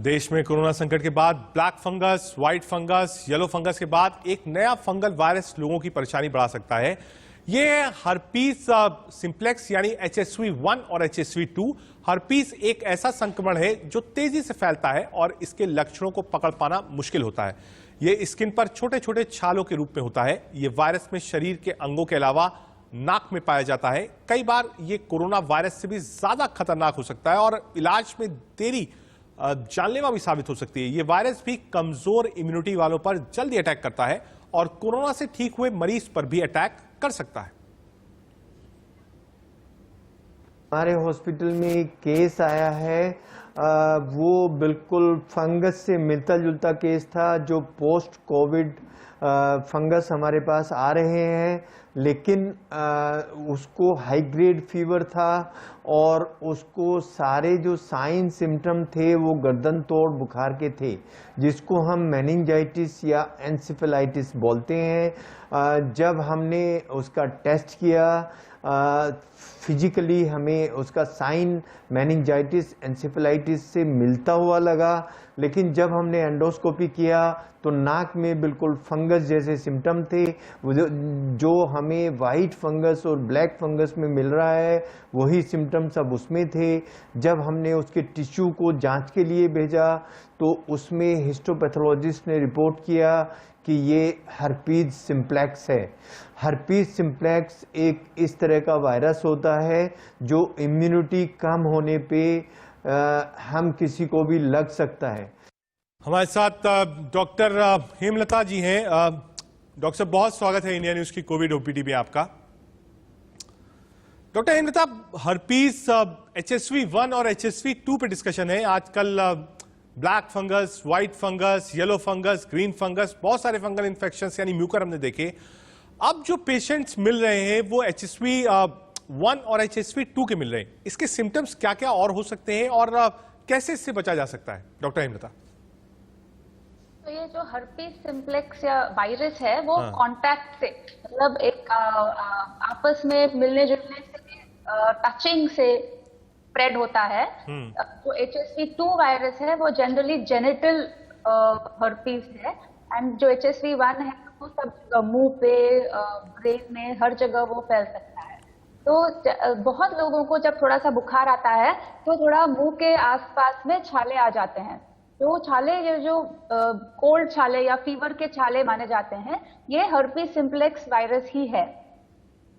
A: देश में कोरोना संकट के बाद black fungus, white fungus, yellow fungus के बाद एक नया फंगल वायरस लोगों की परेशानी बढ़ा सकता है। ये हर्पीस सिंप्लेक्स यानी HSV-1 और HSV-2। हर्पीस एक ऐसा संक्रमण है जो तेजी से फैलता है और इसके लक्षणों को पकड़ पाना मुश्किल होता है। ये स्किन पर छोटे छोटे छालों के रूप में होता है। ये वायरस में शरीर के अंगों के अलावा नाक में पाया जाता है। कई बार ये कोरोना वायरस से भी ज्यादा खतरनाक हो सकता है और इलाज में देरी जानलेवा भी साबित हो सकती है। ये वायरस भी कमजोर इम्यूनिटी वालों पर जल्दी अटैक करता है और कोरोना से ठीक हुए मरीज पर भी अटैक कर सकता है।
I: हमारे हॉस्पिटल में एक केस आया है, वो बिल्कुल फंगस से मिलता जुलता केस था। जो पोस्ट कोविड फंगस हमारे पास आ रहे हैं, लेकिन उसको हाई ग्रेड फीवर था और उसको सारे जो साइन सिम्टम थे वो गर्दन तोड़ बुखार के थे, जिसको हम मेनिंजाइटिस या एन्सेफेलाइटिस बोलते हैं। जब हमने उसका टेस्ट किया, फिजिकली हमें उसका साइन मेनिंजाइटिस एन्सेफेलाइटिस से मिलता हुआ लगा, लेकिन जब हमने एंडोस्कोपी किया तो नाक में बिल्कुल फंगस जैसे सिम्टम थे। जो हमें वाइट फंगस और ब्लैक फंगस में मिल रहा है वही सिम्टम सब उसमें थे। जब हमने उसके टिश्यू को जांच के लिए भेजा तो उसमें हिस्टोपैथोलॉजिस्ट ने रिपोर्ट किया कि ये हर्पीज सिंप्लेक्स है। हर्पीज सिंप्लेक्स एक इस तरह का वायरस होता है जो इम्यूनिटी कम होने पे हम किसी को भी लग सकता है।
A: हमारे साथ डॉक्टर हेमलता जी हैं। डॉक्टर साहब, बहुत स्वागत है इंडिया न्यूज की कोविड ओपीडी में आपका। डॉक्टर हेमलता, हर्पीस HSV-1 और HSV-2 पे डिस्कशन है आजकल। Black fungus, white fungus, yellow fungus, green fungus, बहुत सारे फंगल इन्फेक्शंस यानी म्यूकर हमने देखे। अब जो पेशेंट्स मिल रहे हैं वो HSV-1 और HSV-2 के मिल रहे हैं। इसके सिम्टम्स क्या क्या और हो सकते हैं और कैसे इससे बचा जा सकता है? डॉक्टर हेमलता।
J: तो ये जो हर्पीस सिंप्लेक्स या वायरस है वो कांटेक्ट से, मतलब एक आपस में मिलने जुलने से, टचिंग से स्प्रेड होता है। जो HSV-2 वायरस है वो जनरली जेनिटल हर्पीस है, एंड जो HSV-1 है वो सब जगह, मुंह पे, ब्रेन में, हर जगह वो फैल सकता है। तो बहुत लोगों को जब थोड़ा सा बुखार आता है तो थोड़ा मुंह के आसपास में छाले आ जाते हैं। तो छाले, ये जो कोल्ड छाले या फीवर के छाले माने जाते हैं, ये हर्पीस सिंप्लेक्स वायरस ही है।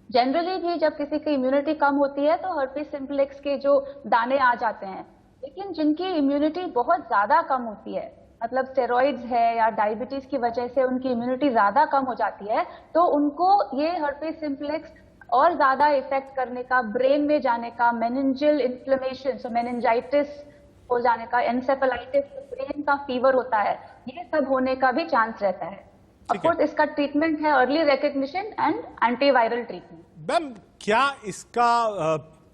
J: जनरली भी जब किसी की इम्यूनिटी कम होती है तो हर्पीस सिंप्लेक्स के जो दाने आ जाते हैं, लेकिन जिनकी इम्यूनिटी बहुत ज्यादा कम होती है, मतलब स्टेरॉइड्स है या डायबिटीज की वजह से उनकी इम्यूनिटी ज्यादा कम हो जाती है, तो उनको ये हर्पीस सिंप्लेक्स और ज्यादा इफेक्ट करने का, ब्रेन में जाने का, मेनिंजियल इन्फ्लेमेशन, सो मेनिंजाइटिस हो जाने का, एन्सेफेलाइटिस, ब्रेन का फीवर होता है, ये सब होने का भी चांस रहता है। ऑफ कोर्स इसका ट्रीटमेंट है early recognition and antiviral treatment.
A: Ma'am, क्या इसका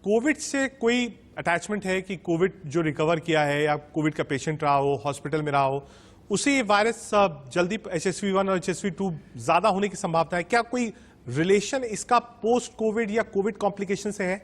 A: कोविड से कोई अटैचमेंट है कि कोविड जो रिकवर किया है या कोविड का पेशेंट रहा हो, हॉस्पिटल में रहा हो, उसे ये वायरस जल्दी HSV-1 और HSV-2 ज्यादा होने की संभावना है? क्या कोई रिलेशन इसका पोस्ट कोविड या कोविड कॉम्प्लिकेशन से है?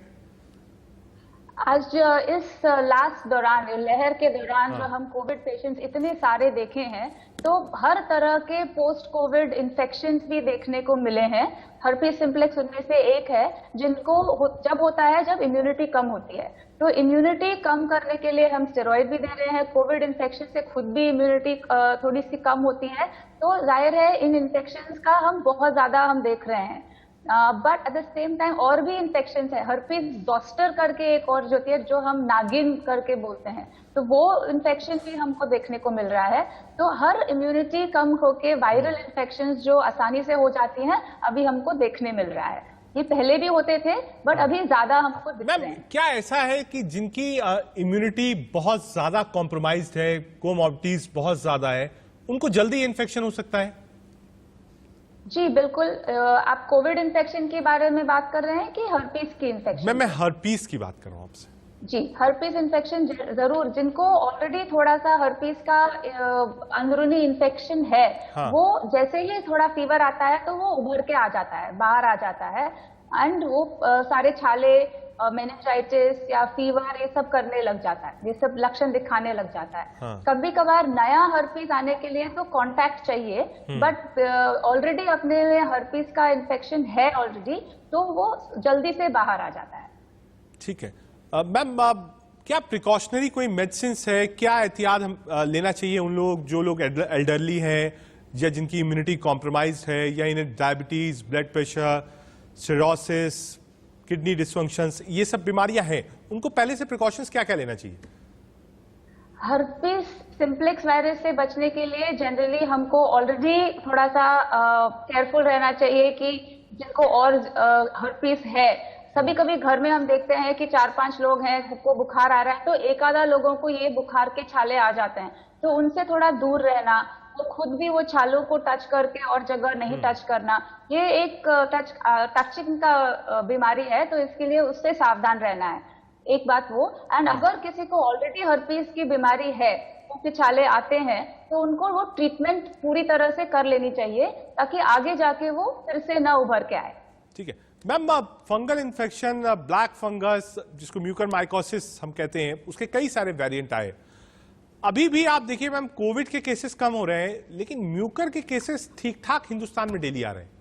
J: आज इस लास्ट दौरान, लहर के दौरान जो हम कोविड पेशेंट्स इतने सारे देखे हैं, तो हर तरह के पोस्ट कोविड इन्फेक्शंस भी देखने को मिले हैं। हर्पीस सिंप्लेक्स उनमें से एक है जिनको जब होता है जब इम्यूनिटी कम होती है। तो इम्यूनिटी कम करने के लिए हम स्टेरॉइड भी दे रहे हैं। कोविड इन्फेक्शन से खुद भी इम्यूनिटी थोड़ी सी कम होती है, तो जाहिर है इन इन्फेक्शंस का हम बहुत ज्यादा हम देख रहे हैं। But at the same time और भी इन्फेक्शंस है। हर्पीस जोस्टर करके एक और जो है, जो हम नागिन करके बोलते हैं, तो वो इन्फेक्शन भी हमको देखने को मिल रहा है। तो हर इम्यूनिटी कम होके वायरल इन्फेक्शंस जो आसानी से हो जाती हैं, अभी हमको देखने मिल रहा है। ये पहले भी होते थे बट अभी ज्यादा हमको दिख रहे
A: मैम
J: हैं।
A: क्या ऐसा है कि जिनकी इम्यूनिटी बहुत ज्यादा कॉम्प्रोमाइज्ड है, कोमॉर्बिडिटीज बहुत ज्यादा है, उनको जल्दी इन्फेक्शन हो सकता है?
J: जी बिल्कुल। आप कोविड इन्फेक्शन के बारे में बात कर रहे हैं कि हर्पीस की इन्फेक्शन?
A: मैं हर्पीस की बात कर रहा हूं आपसे।
J: जी, हर्पीस इन्फेक्शन जरूर, जिनको ऑलरेडी थोड़ा सा हर्पीस का अंदरूनी इन्फेक्शन है,
A: हाँ।
J: वो जैसे ही थोड़ा फीवर आता है तो वो उभर के आ जाता है, बाहर आ जाता है, एंड वो सारे छाले, मेनिंजाइटिस या फीवर ये सब करने लग जाता है, ये सब लक्षण दिखाने लग जाता है।
A: हाँ।
J: कभी कभार नया हर्पीस आने के लिए तो कांटेक्ट चाहिए, बट ऑलरेडी अपने में हर्पीस का इन्फेक्शन है ऑलरेडी, तो वो जल्दी से बाहर आ जाता है।
A: ठीक है मैम, क्या प्रिकॉशनरी कोई मेडिसिन है, क्या एहतियात हम लेना चाहिए उन लोग जो लोग एल्डरली हैं या जिनकी इम्यूनिटी कॉम्प्रोमाइज है, या इन्हें diabetes, blood pressure, cirrhosis, kidney dysfunctions, ये सब बीमारियां हैं, उनको पहले से प्रिकॉशंस क्या क्या लेना चाहिए?
J: हर्पीस सिम्प्लेक्स वायरस से बचने के लिए जनरली हमको ऑलरेडी थोड़ा सा केयरफुल रहना चाहिए कि जिनको और हर्पीस है, कभी कभी घर में हम देखते हैं कि 4-5 लोग हैं, सबको बुखार आ रहा है, तो एक आधा लोगों को ये बुखार के छाले आ जाते हैं, तो उनसे थोड़ा दूर रहना, वो खुद भी वो छालों को टच करके और जगह नहीं टच करना, ये एक टचिंग का बीमारी है, तो इसके लिए उससे सावधान रहना है। एक बात वो, एंड अगर किसी को ऑलरेडी हर्पीस की बीमारी है, उनके छाले आते हैं, तो उनको वो ट्रीटमेंट पूरी तरह से कर लेनी चाहिए ताकि आगे जाके वो फिर से न उभर के आए।
A: ठीक है ma'am, fungal infection, black fungus जिसको म्यूकरमाइकोसिस हम कहते हैं, उसके कई सारे वेरिएंट आए। अभी भी आप देखिए मैम, कोविड के केसेस कम हो रहे हैं, लेकिन म्यूकर के केसेस ठीक ठाक हिंदुस्तान में डेली आ रहे हैं।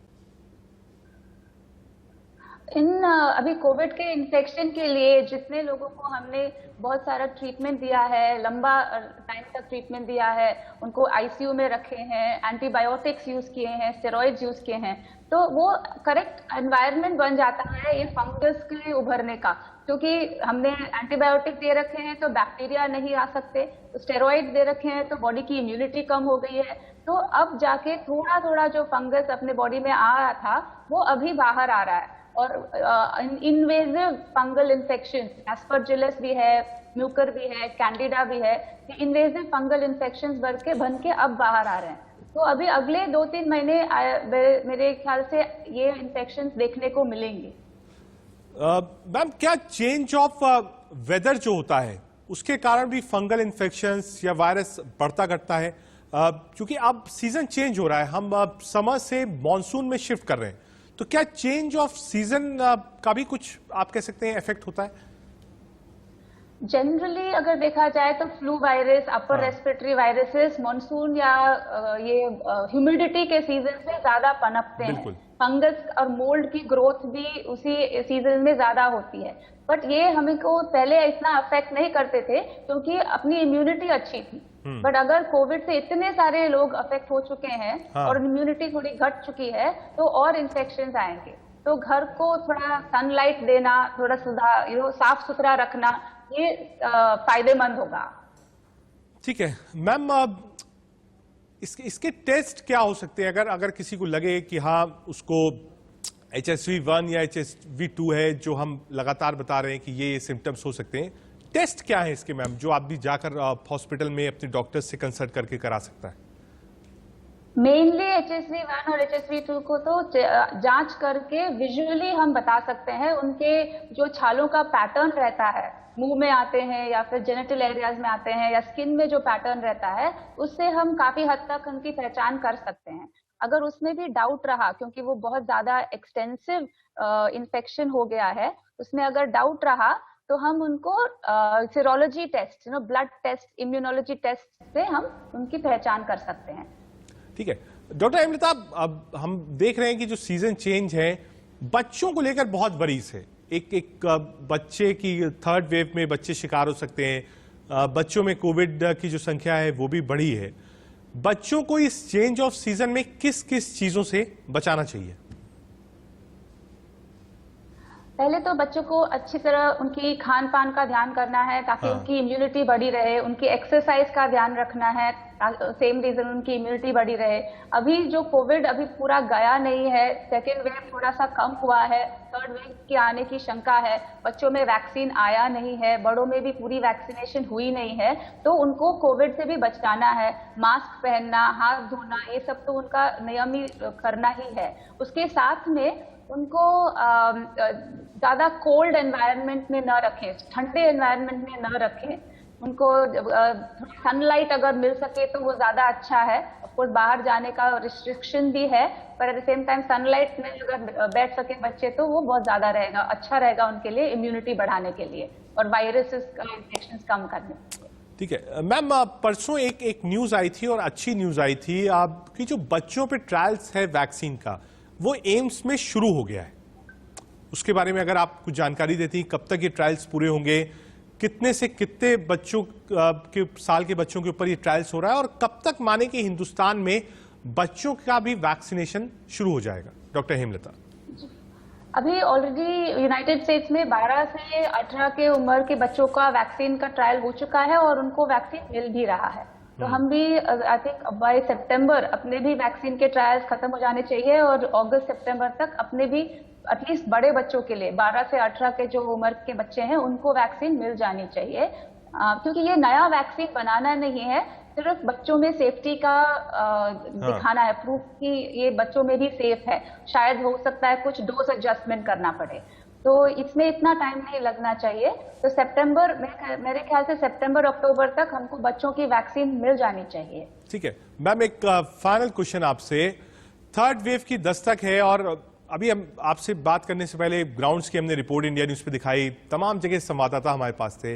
J: अभी कोविड के इन्फेक्शन के लिए जितने लोगों को हमने बहुत सारा ट्रीटमेंट दिया है, लंबा टाइम तक ट्रीटमेंट दिया है, उनको आईसीयू में रखे हैं, एंटीबायोटिक्स यूज किए हैं, स्टेरॉइड्स यूज किए हैं, तो वो करेक्ट एनवायरनमेंट बन जाता है ये फंगस के उभरने का, क्योंकि हमने एंटीबायोटिक दे रखे हैं तो बैक्टीरिया नहीं आ सकते, तो स्टेरॉइड दे रखे हैं तो बॉडी की इम्यूनिटी कम हो गई है, तो अब जाके थोड़ा थोड़ा जो फंगस अपने बॉडी में आ रहा था वो अभी बाहर आ रहा है। और इन्वेजिव फंगल इन्फेक्शन, एस्परजिलस भी है, म्यूकर भी है, कैंडिडा भी है, ये इन्वेजिव फंगल इन्फेक्शन बन के अब बाहर आ रहे हैं, तो अभी अगले 2-3 महीने मेरे ख्याल से ये इन्फेक्शन देखने को मिलेंगे।
A: मैम, क्या चेंज ऑफ वेदर जो होता है उसके कारण भी फंगल इन्फेक्शंस या वायरस बढ़ता घटता है? क्योंकि अब सीजन चेंज हो रहा है, हम समर से मॉनसून में शिफ्ट कर रहे हैं, तो क्या चेंज ऑफ सीजन का भी कुछ आप कह सकते हैं इफेक्ट होता है?
J: जनरली अगर देखा जाए तो flu virus, upper respiratory viruses monsoon या ये ह्यूमिडिटी के सीजन से ज्यादा पनपते हैं। फंगस और मोल्ड की ग्रोथ भी उसी सीजन में ज्यादा होती है, बट ये हमें को पहले इतना अफेक्ट नहीं करते थे क्योंकि अपनी इम्यूनिटी अच्छी थी, बट अगर कोविड से इतने सारे लोग अफेक्ट हो चुके हैं और इम्यूनिटी थोड़ी घट चुकी है तो और इन्फेक्शन आएंगे, तो घर को थोड़ा सनलाइट देना, थोड़ा साफ सुथरा रखना, ये फायदेमंद होगा। ठीक
A: है मैम, इसके टेस्ट क्या हो सकते हैं अगर किसी को लगे कि हाँ उसको HSV1 या HSV2 है, जो हम लगातार बता रहे हैं कि ये सिम्टम्स हो सकते हैं, टेस्ट क्या है इसके मैम जो आप भी जाकर हॉस्पिटल में अपने डॉक्टर से कंसल्ट करके करा सकता है?
J: मेनली HSV1 और HSV2 को तो जांच करके विजुअली हम बता सकते हैं, उनके जो छालों का पैटर्न रहता है, मुंह में आते हैं या फिर जेनिटल एरियाज में आते हैं या स्किन में जो पैटर्न रहता है, उससे हम काफी हद तक उनकी पहचान कर सकते हैं। अगर उसमें भी डाउट रहा, क्योंकि वो बहुत ज्यादा एक्सटेंसिव इन्फेक्शन हो गया है, उसमें अगर डाउट रहा तो हम उनको serology test, blood test, immunology test से हम उनकी पहचान कर सकते हैं।
A: ठीक है डॉक्टर अमृता, अब हम देख रहे हैं कि जो सीजन चेंज है बच्चों को लेकर बहुत वरीस है। एक बच्चे की थर्ड वेव में बच्चे शिकार हो सकते हैं, बच्चों में कोविड की जो संख्या है वो भी बढ़ी है। बच्चों को इस चेंज ऑफ सीजन में किस किस चीजों से बचाना चाहिए?
J: पहले तो बच्चों को अच्छी तरह उनकी खान पान का ध्यान करना है ताकि उनकी इम्यूनिटी बढ़ी रहे, उनकी एक्सरसाइज का ध्यान रखना है, सेम रीजन उनकी इम्यूनिटी बढ़ी रहे। अभी जो कोविड अभी पूरा गया नहीं है, सेकेंड वेव थोड़ा सा कम हुआ है, थर्ड वेव के आने की शंका है, बच्चों में वैक्सीन आया नहीं है, बड़ों में भी पूरी वैक्सीनेशन हुई नहीं है, तो उनको कोविड से भी बचाना है। मास्क पहनना, हाथ धोना, ये सब तो उनका नियमित करना ही है। उसके साथ में उनको ज्यादा कोल्ड एनवायरनमेंट में न रखें, ठंडे एनवायरनमेंट में न रखें। उनको सनलाइट अगर मिल सके तो वो ज्यादा अच्छा है। ऑफकोर्स बाहर जाने का रिस्ट्रिक्शन भी है, पर eight the same time sunlight में अगर बैठ सके बच्चे तो वो बहुत ज्यादा रहेगा, अच्छा रहेगा उनके लिए, इम्यूनिटी बढ़ाने के लिए और वायरसेस का इन्फेक्शन कम करने के लिए।
A: ठीक है मैम, परसों एक न्यूज आई थी और अच्छी न्यूज आई थी आपकी, जो बच्चों पे ट्रायल्स है वैक्सीन का वो एम्स में शुरू हो गया है। उसके बारे में अगर आप कुछ जानकारी देती, कब तक ये ट्रायल्स पूरे होंगे, कितने से कितने बच्चों के साल के बच्चों के ऊपर ये ट्रायल्स हो रहा है और कब तक माने कि हिंदुस्तान में बच्चों का भी वैक्सीनेशन शुरू हो जाएगा? डॉक्टर हेमलता।
J: अभी ऑलरेडी यूनाइटेड स्टेट्स में 12 से 18 के उम्र के बच्चों का वैक्सीन का ट्रायल हो चुका है और उनको वैक्सीन मिल भी रहा है। तो हम भी आई थिंक बाय सितंबर अपने भी वैक्सीन के ट्रायल्स खत्म हो जाने चाहिए और अगस्त सितंबर तक अपने भी एटलीस्ट बड़े बच्चों के लिए 12 से 18 के जो उम्र के बच्चे हैं उनको वैक्सीन मिल जानी चाहिए, क्योंकि ये नया वैक्सीन बनाना नहीं है, सिर्फ बच्चों में सेफ्टी का दिखाना है, प्रूफ कि ये बच्चों में भी सेफ है। शायद हो सकता है कुछ डोज एडजस्टमेंट करना पड़े, तो इसमें इतना टाइम नहीं लगना चाहिए। तो सितंबर, मेरे ख्याल से सितंबर अक्टूबर तक हमको बच्चों की वैक्सीन मिल जानी चाहिए।
A: ठीक है मैम, एक फाइनल क्वेश्चन आपसे। थर्ड वेव की दस्तक है और अभी हम आपसे बात करने से पहले ग्राउंड्स की हमने रिपोर्ट इंडिया न्यूज पे दिखाई, तमाम जगह संवाददाता हमारे पास थे।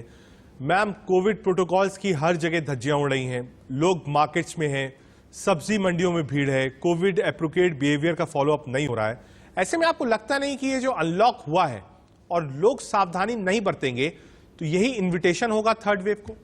A: मैम, कोविड प्रोटोकॉल्स की हर जगह धज्जियां उड़ रही हैं, लोग मार्केट्स में हैं, सब्जी मंडियों में भीड़ है, कोविड एप्रोप्रिएट बिहेवियर का फॉलोअप नहीं हो रहा है। ऐसे में आपको लगता नहीं कि ये जो अनलॉक हुआ है और लोग सावधानी नहीं बरतेंगे तो यही इन्विटेशन होगा थर्ड वेव को?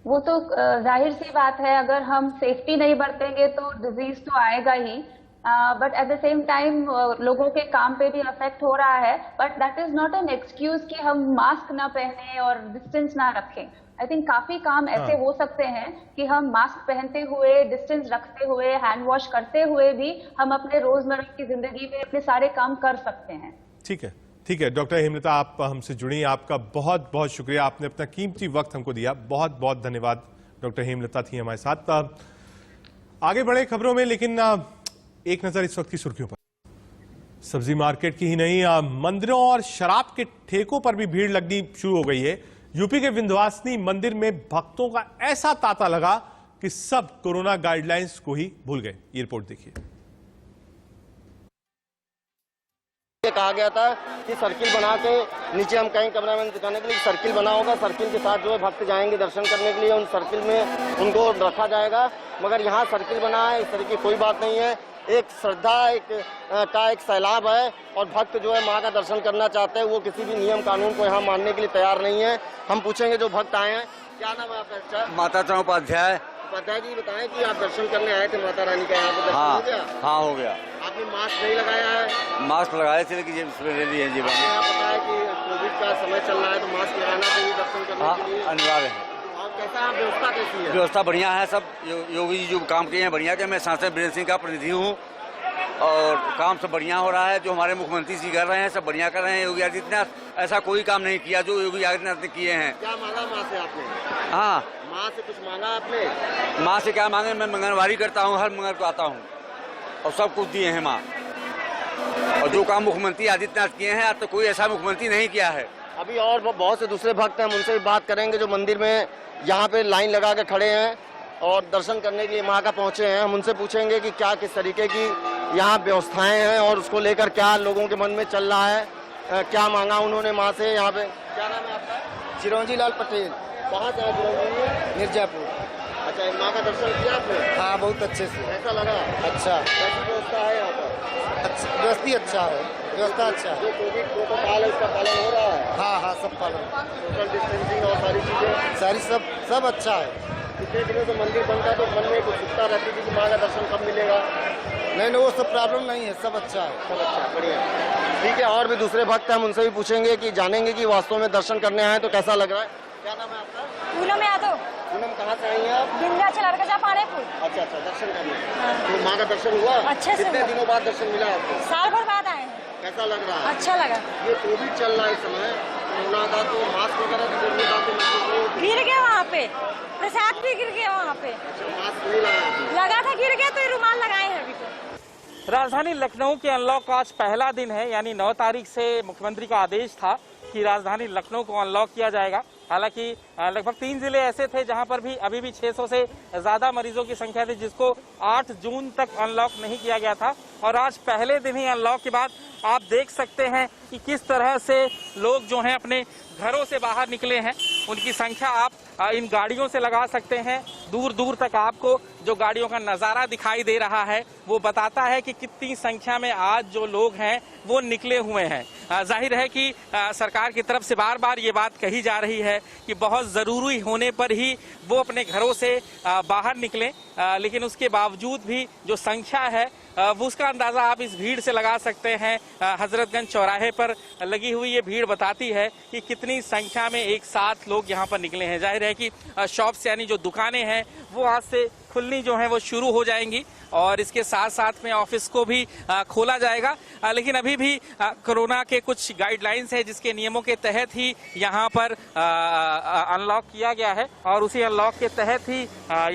J: वो तो जाहिर सी बात है, अगर हम सेफ्टी नहीं बरतेंगे तो डिजीज तो आएगा ही, but at the same time लोगों के काम पे भी अफेक्ट हो रहा है। But that is not an excuse कि हम मास्क ना पहने और डिस्टेंस ना रखें। आई थिंक काफी काम ऐसे हो सकते हैं कि हम मास्क पहनते हुए, डिस्टेंस रखते हुए, हैंड वॉश करते हुए भी हम अपने रोजमर्रा की जिंदगी में अपने सारे काम कर सकते हैं।
A: ठीक है, ठीक है डॉक्टर हेमलता, आप हमसे जुड़ी, आपका बहुत बहुत शुक्रिया, आपने अपना कीमती वक्त हमको दिया, बहुत बहुत धन्यवाद। डॉक्टर हेमलता थी हमारे साथ। आगे बढ़े खबरों में, लेकिन एक नजर इस वक्त की सुर्खियों पर। सब्जी मार्केट की ही नहीं, मंदिरों और शराब के ठेकों पर भी भीड़ लगनी शुरू हो गई है। यूपी के विंध्यवासिनी मंदिर में भक्तों का ऐसा तांता लगा कि सब कोरोना गाइडलाइंस को ही भूल गए। ये रिपोर्ट देखिए।
K: कहा गया था कि सर्किल बना के नीचे, हम कहीं कैमरामैन दिखाने के लिए सर्किल बना होगा, सर्किल के साथ जो है भक्त जाएंगे दर्शन करने के लिए, उन सर्किल में उनको रखा जाएगा, मगर यहाँ सर्किल बना है, इस तरह की कोई बात नहीं है। एक श्रद्धा का एक सैलाब है और भक्त जो है माँ का दर्शन करना चाहते हैं, वो किसी भी नियम कानून को यहाँ मानने के लिए तैयार नहीं है। हम पूछेंगे जो भक्त आए हैं, क्या नाम है आपका?
L: माता चौपाध्याय।
K: उपाध्याय जी, बताएं कि आप दर्शन करने आए थे माता रानी का, यहाँ पे दर्शन हो गया?
L: हाँ हो गया।
K: आपने मास्क नहीं लगाया है?
L: मास्क लगाए थे लेकिन ले लिए जी।
K: यहाँ पता है कि कोविड का समय चल रहा है तो मास्क लगाना चाहिए दर्शन करने के लिए,
L: अनिवार्य है।
K: और कैसा व्यवस्था कैसी है?
L: व्यवस्था बढ़िया है, सब योगी जी जो काम किए हैं बढ़िया के। मैं सांसद बीरेंद्र सिंह का प्रतिनिधि हूँ और काम सब बढ़िया हो रहा है। जो हमारे मुख्यमंत्री जी कर रहे हैं सब बढ़िया कर रहे हैं। योगी आदित्यनाथ ऐसा कोई काम नहीं किया जो योगी आदित्यनाथ ने किए हैं।
K: क्या मांगा माँ से आपने?
L: हाँ,
K: माँ से कुछ मांगा आपने?
L: माँ से क्या मांगे, मैं मंगलवारी करता हूँ, हर मंगल को आता हूँ और सब कुछ दिए हैं माँ। और जो काम मुख्यमंत्री आदित्यनाथ किए हैं आज तो कोई ऐसा मुख्यमंत्री नहीं किया है।
K: अभी और बहुत से दूसरे भक्त हैं, हम उनसे भी बात करेंगे जो मंदिर में यहाँ पे लाइन लगा के खड़े हैं और दर्शन करने के लिए माँ का पहुँचे हैं। हम उनसे पूछेंगे कि क्या किस तरीके की यहाँ व्यवस्थाएं हैं और उसको लेकर क्या लोगों के मन में चल रहा है, क्या मांगा उन्होंने माँ से। यहाँ पे क्या नाम है आपका?
M: चिरंजी लाल पटेल।
K: कहाँ से चिरंजी?
M: मिर्जापुर।
K: अच्छा, माँ का दर्शन किया आपने?
M: हाँ, बहुत अच्छे से।
K: कैसा लगा?
M: अच्छा।
K: कैसी व्यवस्था है यहाँ पर?
M: व्यवस्था अच्छा है, व्यवस्था अच्छा है।
K: जो कोविड प्रोटोकॉल है उसका पालन हो रहा है?
M: हाँ हाँ, सब पालन।
K: सोशल डिस्टेंसिंग और सारी चीजें
M: सारी सब अच्छा है।
K: कितने दिनों से मंदिर बनता तो मन में कुछ उत्सुकता रहती थी कि माँ का दर्शन कब मिलेगा?
M: नहीं वो सब प्रॉब्लम नहीं है, सब अच्छा है।
K: सब अच्छा है, बढ़िया। ठीक है, और भी दूसरे भक्त हम उनसे भी पूछेंगे कि जानेंगे कि वास्तव में दर्शन करने आए तो कैसा लग रहा है। क्या नाम है आपका?
J: पूनम यादव।
K: पूनम, कहाँ से आई हैं आप?
J: विंध्याचल अर्कजा पाड़ेपुर।
K: अच्छा, दर्शन करने। तो माँ का दर्शन हुआ
J: अच्छे से?
K: कितने दिनों बाद दर्शन मिला आपको?
J: साल भर बाद आए हैं।
K: कैसा लग रहा है?
J: अच्छा लगा।
K: ये कोविड चल रहा है इस समय, कोरोना का, तो मास्क वगैरह की जरूरत आपको महसूस नहीं होती?
J: गिर गया वहाँ पे, प्रसाद भी गिर गया वहाँ पे।
K: मास्क नहीं लगाया?
J: लगा था, गिर गया तो रुमाल लगाए हैं अभी तो।
G: राजधानी लखनऊ के अनलॉक का आज पहला दिन है, यानी 9 तारीख से मुख्यमंत्री का आदेश था कि राजधानी लखनऊ को अनलॉक किया जाएगा। हालांकि लगभग 3 जिले ऐसे थे जहां पर भी अभी भी 600 से ज्यादा मरीजों की संख्या थी, जिसको 8 जून तक अनलॉक नहीं किया गया था। और आज पहले दिन ही अनलॉक के बाद आप देख सकते हैं कि किस तरह से लोग जो हैं अपने घरों से बाहर निकले हैं। उनकी संख्या आप इन गाड़ियों से लगा सकते हैं। दूर दूर तक आपको जो गाड़ियों का नज़ारा दिखाई दे रहा है वो बताता है कि कितनी संख्या में आज जो लोग हैं वो निकले हुए हैं। जाहिर है कि सरकार की तरफ से बार बार ये बात कही जा रही है कि बहुत ज़रूरी होने पर ही वो अपने घरों से बाहर निकलें, लेकिन उसके बावजूद भी जो संख्या है वो उसका अंदाज़ा आप इस भीड़ से लगा सकते हैं। हजरतगंज चौराहे पर लगी हुई ये भीड़ बताती है कि कितनी संख्या में एक साथ लोग यहाँ पर निकले हैं। जाहिर है कि शॉप्स यानी जो दुकानें हैं वो आज से खुलनी जो है वो शुरू हो जाएंगी और इसके साथ साथ में ऑफिस को भी खोला जाएगा। लेकिन अभी भी कोरोना के कुछ गाइडलाइंस है जिसके नियमों के तहत ही यहाँ पर अनलॉक किया गया है और उसी अनलॉक के तहत ही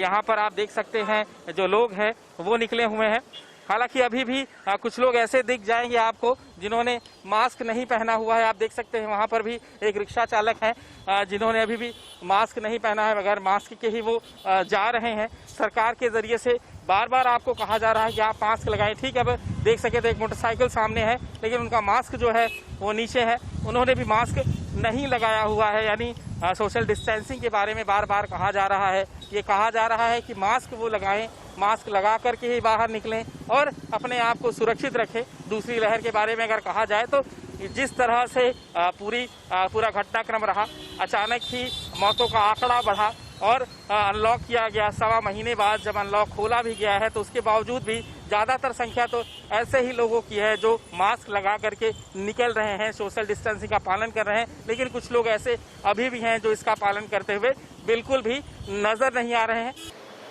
G: यहाँ पर आप देख सकते हैं जो लोग हैं वो निकले हुए हैं। हालांकि अभी भी कुछ लोग ऐसे दिख जाएंगे आपको जिन्होंने मास्क नहीं पहना हुआ है। आप देख सकते हैं वहाँ पर भी एक रिक्शा चालक हैं जिन्होंने अभी भी मास्क नहीं पहना है, बगैर मास्क के ही वो जा रहे हैं। सरकार के जरिए से बार बार आपको कहा जा रहा है कि आप मास्क लगाएं। ठीक है, अब देख सके तो एक मोटरसाइकिल सामने है लेकिन उनका मास्क जो है वो नीचे है, उन्होंने भी मास्क नहीं लगाया हुआ है। यानी सोशल डिस्टेंसिंग के बारे में बार बार कहा जा रहा है। ये कहा जा रहा है कि मास्क वो लगाएं, मास्क लगा करके ही बाहर निकलें और अपने आप को सुरक्षित रखें। दूसरी लहर के बारे में अगर कहा जाए तो जिस तरह से पूरा घटनाक्रम रहा, अचानक ही मौतों का आंकड़ा बढ़ा और अनलॉक किया गया 1.25 महीने बाद जब अनलॉक खोला भी गया है, तो उसके बावजूद भी ज़्यादातर संख्या तो ऐसे ही लोगों की है जो मास्क लगा करके निकल रहे हैं, सोशल डिस्टेंसिंग का पालन कर रहे हैं। लेकिन कुछ लोग ऐसे अभी भी हैं जो इसका पालन करते हुए बिल्कुल भी नजर नहीं आ रहे हैं।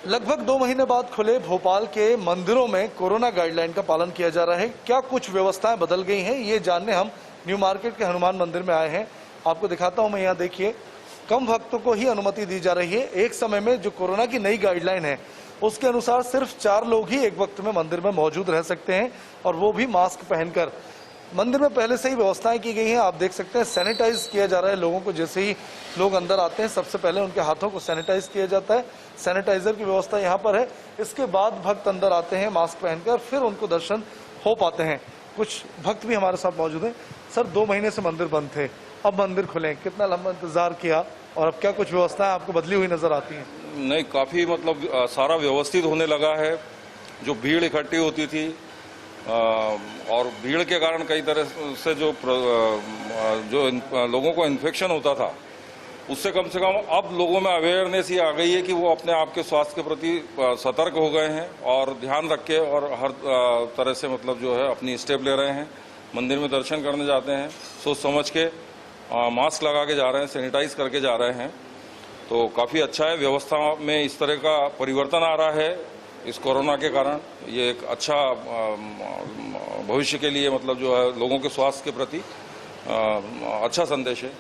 N: लगभग 2 महीने बाद खुले भोपाल के मंदिरों में कोरोना गाइडलाइन का पालन किया जा रहा है। क्या कुछ व्यवस्थाएं बदल गई हैं, ये जानने हम न्यू मार्केट के हनुमान मंदिर में आए हैं। आपको दिखाता हूं मैं, यहाँ देखिए कम भक्तों को ही अनुमति दी जा रही है। एक समय में जो कोरोना की नई गाइडलाइन है उसके अनुसार सिर्फ 4 लोग ही एक वक्त में मंदिर में मौजूद रह सकते हैं और वो भी मास्क पहनकर। मंदिर में पहले से ही व्यवस्थाएं की गई हैं। आप देख सकते हैं सैनिटाइज किया जा रहा है लोगों को। जैसे ही लोग अंदर आते हैं सबसे पहले उनके हाथों को सैनिटाइज किया जाता है। सैनिटाइजर की व्यवस्था यहाँ पर है। इसके बाद भक्त अंदर आते हैं मास्क पहनकर, फिर उनको दर्शन हो पाते हैं। कुछ भक्त भी हमारे साथ मौजूद हैं। सर, 2 महीने से मंदिर बंद थे, अब मंदिर खुले, कितना लंबा इंतजार किया और अब क्या कुछ व्यवस्थाएं आपको बदली हुई नजर आती हैं?
O: नहीं, काफ़ी मतलब सारा व्यवस्थित होने लगा है। जो भीड़ इकट्ठी होती थी और भीड़ के कारण कई तरह से जो लोगों को इन्फेक्शन होता था, उससे कम अब लोगों में अवेयरनेस ये आ गई है कि वो अपने आप के स्वास्थ्य के प्रति सतर्क हो गए हैं और ध्यान रख के और हर तरह से मतलब जो है अपनी स्टेप ले रहे हैं। मंदिर में दर्शन करने जाते हैं सोच समझ के, मास्क लगा के जा रहे हैं, सैनिटाइज करके जा रहे हैं। तो काफ़ी अच्छा है। व्यवस्था में इस तरह का परिवर्तन आ रहा है इस कोरोना के कारण। ये एक अच्छा भविष्य के लिए मतलब जो है लोगों के स्वास्थ्य के प्रति अच्छा संदेश है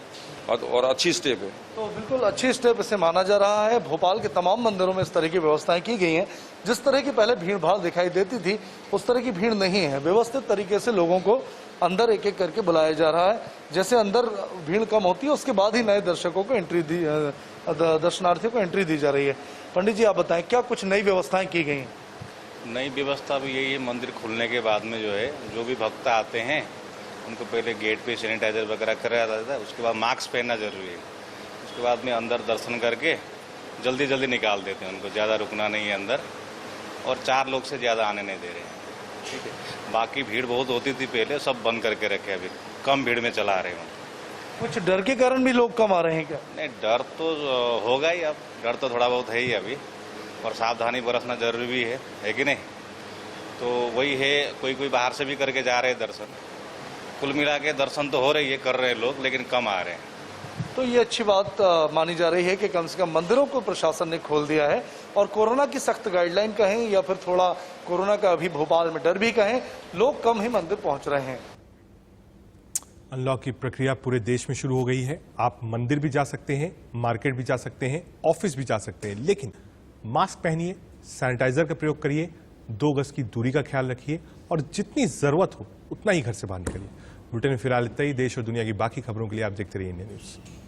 O: और अच्छी स्टेप है।
N: तो बिल्कुल अच्छी स्टेप इसे माना जा रहा है। भोपाल के तमाम मंदिरों में इस तरह की व्यवस्थाएं की गई हैं। जिस तरह की पहले भीड़ भाड़ दिखाई देती थी उस तरह की भीड़ नहीं है। व्यवस्थित तरीके से लोगों को अंदर एक एक करके बुलाया जा रहा है। जैसे अंदर भीड़ कम होती है उसके बाद ही नए दर्शकों को दर्शनार्थियों को एंट्री दी जा रही है। पंडित जी, आप बताएं क्या कुछ नई व्यवस्थाएं की गई हैं?
P: नई व्यवस्था भी यही है, मंदिर खुलने के बाद में जो है जो भी भक्त आते हैं उनको पहले गेट पे सैनिटाइजर वगैरह कराया जाता है, उसके बाद मास्क पहनना जरूरी है। उसके बाद में अंदर दर्शन करके जल्दी जल्दी निकाल देते हैं उनको, ज़्यादा रुकना नहीं है अंदर, और 4 लोग से ज़्यादा आने नहीं दे रहे हैं। ठीक है, बाकी भीड़ बहुत होती थी पहले, सब बंद करके रखे, अभी कम भीड़ में चला रहे हैं।
N: कुछ डर के कारण भी लोग कम आ रहे हैं क्या?
P: नहीं, डर तो होगा ही, अब डर तो थोड़ा बहुत है ही अभी, और सावधानी बरतना जरूरी भी है कि नहीं? तो वही है, कोई कोई बाहर से भी करके जा रहे हैं दर्शन। कुल मिला के दर्शन तो हो रही है, कर रहे हैं लोग, लेकिन कम आ रहे हैं।
N: तो ये अच्छी बात मानी जा रही है कि कम से कम मंदिरों को प्रशासन ने खोल दिया है, और कोरोना की सख्त गाइडलाइन कहें या फिर थोड़ा कोरोना का अभी भोपाल में डर भी कहें, लोग कम ही मंदिर पहुंच रहे हैं।
A: अनलॉक की प्रक्रिया पूरे देश में शुरू हो गई है। आप मंदिर भी जा सकते हैं, मार्केट भी जा सकते हैं, ऑफिस भी जा सकते हैं, लेकिन मास्क पहनिए, सैनिटाइजर का प्रयोग करिए, 2 गज की दूरी का ख्याल रखिए और जितनी जरूरत हो उतना ही घर से बाहर निकलिए। बुलेटिन में फिलहाल इतना ही। देश और दुनिया की बाकी खबरों के लिए आप देखते रहिए इंडिया न्यूज।